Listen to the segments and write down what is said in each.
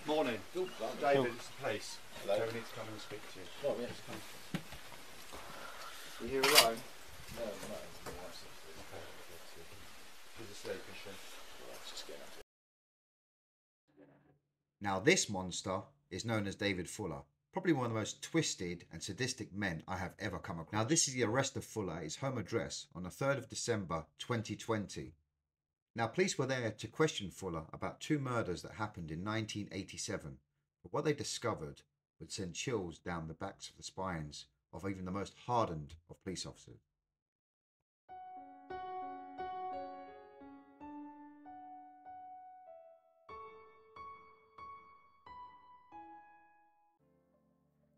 Morning. Morning. Good, David, it's the police. Hello. So we need to come and speak to you. Oh, yes. You here alone? No, no. Okay. She's asleep, is she? Just getting up. Now this monster is known as David Fuller, probably one of the most twisted and sadistic men I have ever come across. Now this is the arrest of Fuller at his home address on the 3rd of December 2020. Now police were there to question Fuller about two murders that happened in 1987, but what they discovered would send chills down the backs of the spines of even the most hardened of police officers.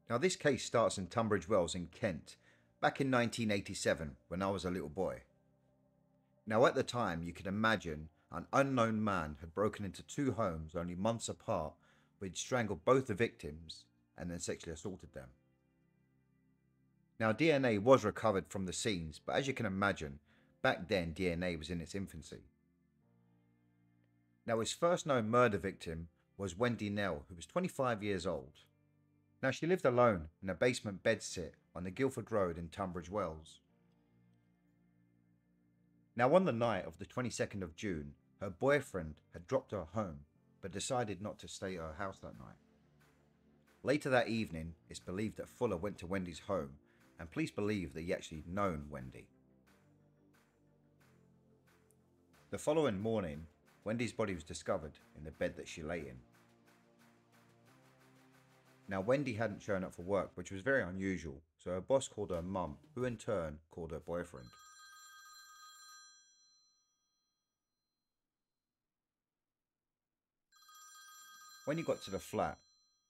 Now this case starts in Tunbridge Wells in Kent, back in 1987 when I was a little boy. Now at the time you can imagine an unknown man had broken into two homes only months apart, where he'd strangled both the victims and then sexually assaulted them. Now DNA was recovered from the scenes, but as you can imagine, back then DNA was in its infancy. Now his first known murder victim was Wendy Knell, who was 25 years old. Now she lived alone in a basement bedsit on the Guildford Road in Tunbridge Wells. Now on the night of the 22nd of June, her boyfriend had dropped her home but decided not to stay at her house that night. Later that evening, it's believed that Fuller went to Wendy's home, and police believe that he actually known Wendy. The following morning, Wendy's body was discovered in the bed that she lay in. Now Wendy hadn't shown up for work, which was very unusual, so her boss called her mum, who in turn called her boyfriend. When he got to the flat,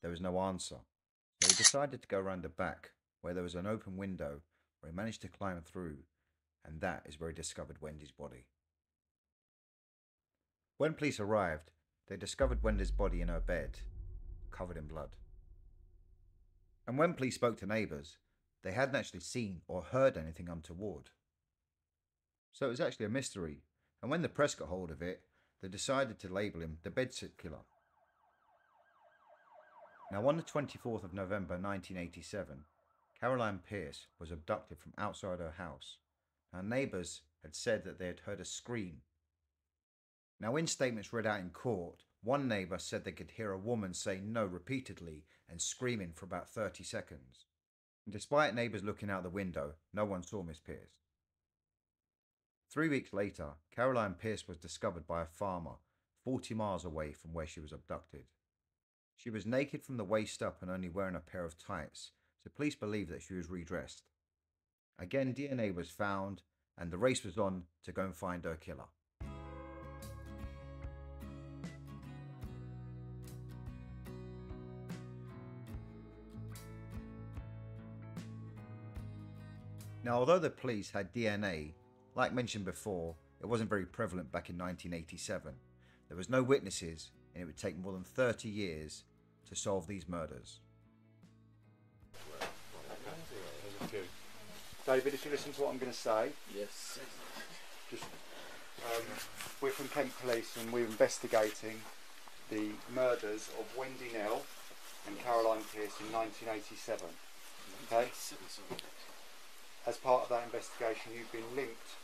there was no answer, so he decided to go around the back, where there was an open window, where he managed to climb through, and that is where he discovered Wendy's body. When police arrived, they discovered Wendy's body in her bed, covered in blood. And when police spoke to neighbours, they hadn't actually seen or heard anything untoward. So it was actually a mystery, and when the press got hold of it, they decided to label him the bedsit killer. Now on the 24th of November 1987, Caroline Pierce was abducted from outside her house. Her neighbours had said that they had heard a scream. Now in statements read out in court, one neighbour said they could hear a woman saying no repeatedly and screaming for about 30 seconds. And despite neighbours looking out the window, no one saw Miss Pierce. 3 weeks later, Caroline Pierce was discovered by a farmer 40 miles away from where she was abducted. She was naked from the waist up and only wearing a pair of tights, so police believe that she was redressed. Again, DNA was found, and the race was on to go and find her killer. Now, although the police had DNA, like mentioned before, it wasn't very prevalent back in 1987. There was no witnesses, and it would take more than 30 years to solve these murders. David, if you listen to what I'm going to say, Yes. just we're from Kent Police and we're investigating the murders of Wendy Knell and Caroline Pierce in 1987. Okay? As part of that investigation, you've been linked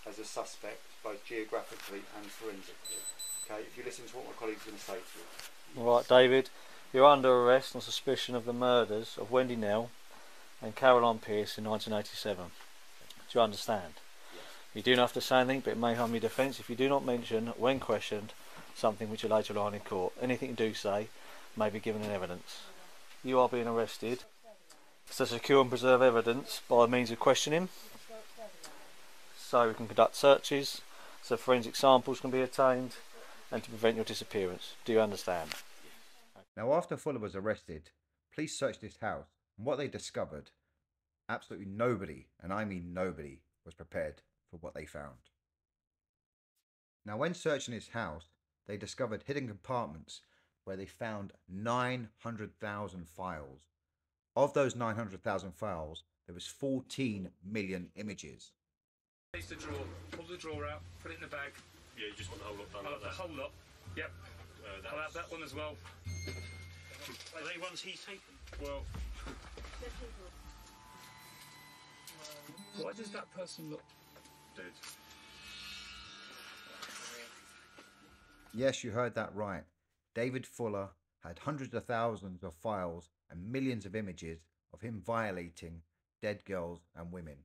as a suspect, both geographically and forensically. Okay, if you listen to what my colleague's going to say to you. Right, David, you're under arrest on suspicion of the murders of Wendy Knell and Caroline Pierce in 1987. Do you understand? Yes. You do not have to say anything, but it may harm your defence if you do not mention, when questioned, something which will later lie in court. Anything you do say may be given in evidence. You are being arrested to secure and preserve evidence by means of questioning, so we can conduct searches, so forensic samples can be obtained, and to prevent your disappearance. Do you understand? Now, after Fuller was arrested, police searched his house, and what they discovered, absolutely nobody, and I mean nobody, was prepared for what they found. Now, when searching his house, they discovered hidden compartments where they found 900,000 files. Of those 900,000 files, there was 14 million images. Place the drawer, pull the drawer out, put it in the bag. Yeah, you just want the whole lot done like The that. whole lot. Yep. I'll have that one as well. Are they ones he's taken? Well, why does that person look dead? Yes, you heard that right. David Fuller had hundreds of thousands of files and millions of images of him violating dead girls and women.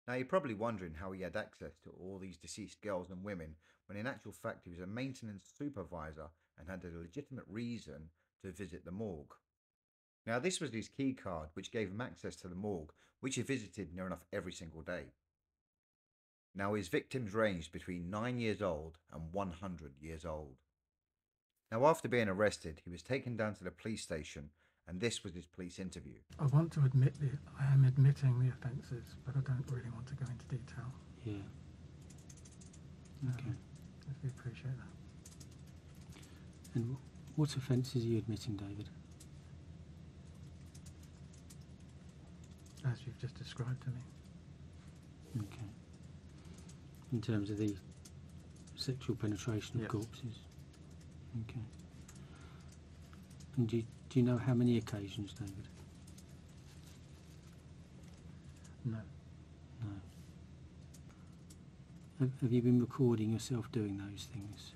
Now you're probably wondering how he had access to all these deceased girls and women when in actual fact he was a maintenance supervisor and had a legitimate reason to visit the morgue. Now this was his key card which gave him access to the morgue, which he visited near enough every single day. Now his victims ranged between 9 years old and 100 years old. Now after being arrested he was taken down to the police station and this was his police interview. I want to admit I am admitting the offences, but I don't really want to go into detail. Yeah. Okay. We appreciate that. And what offences are you admitting, David? As you've just described to me. Okay. In terms of the sexual penetration of Yes. corpses? Okay. And do you know how many occasions, David? No. No. Have you been recording yourself doing those things?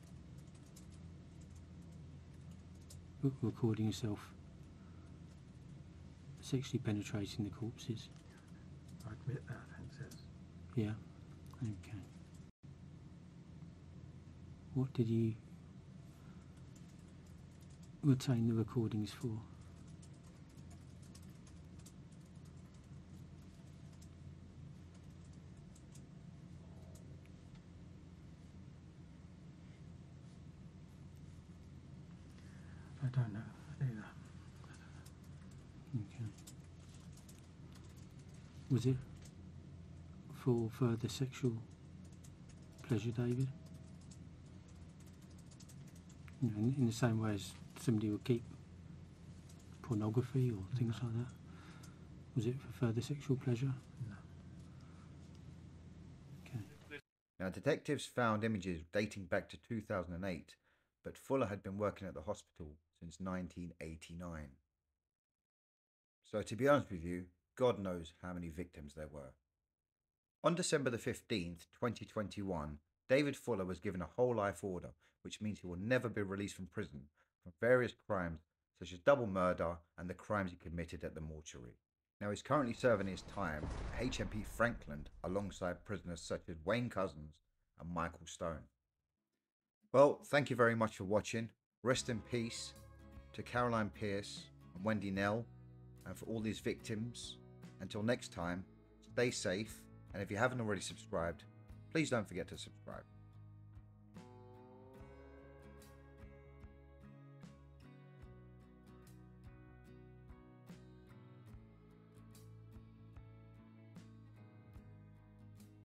Recording yourself sexually penetrating the corpses? I admit that offences. Yeah. Okay. What did you retain the recordings for? I don't know either. Okay. Was it for further sexual pleasure, David? You know, in the same way as somebody would keep pornography or things like that? Was it for further sexual pleasure? No. Okay. Now detectives found images dating back to 2008, but Fuller had been working at the hospital since 1989. So to be honest with you, God knows how many victims there were. On December the 15th, 2021, David Fuller was given a whole life order, which means he will never be released from prison for various crimes such as double murder and the crimes he committed at the mortuary. Now he's currently serving his time at HMP Franklin alongside prisoners such as Wayne Couzens and Michael Stone. Well, thank you very much for watching. Rest in peace to Caroline Pierce and Wendy Knell, and for all these victims. Until next time, stay safe, and if you haven't already subscribed, please don't forget to subscribe.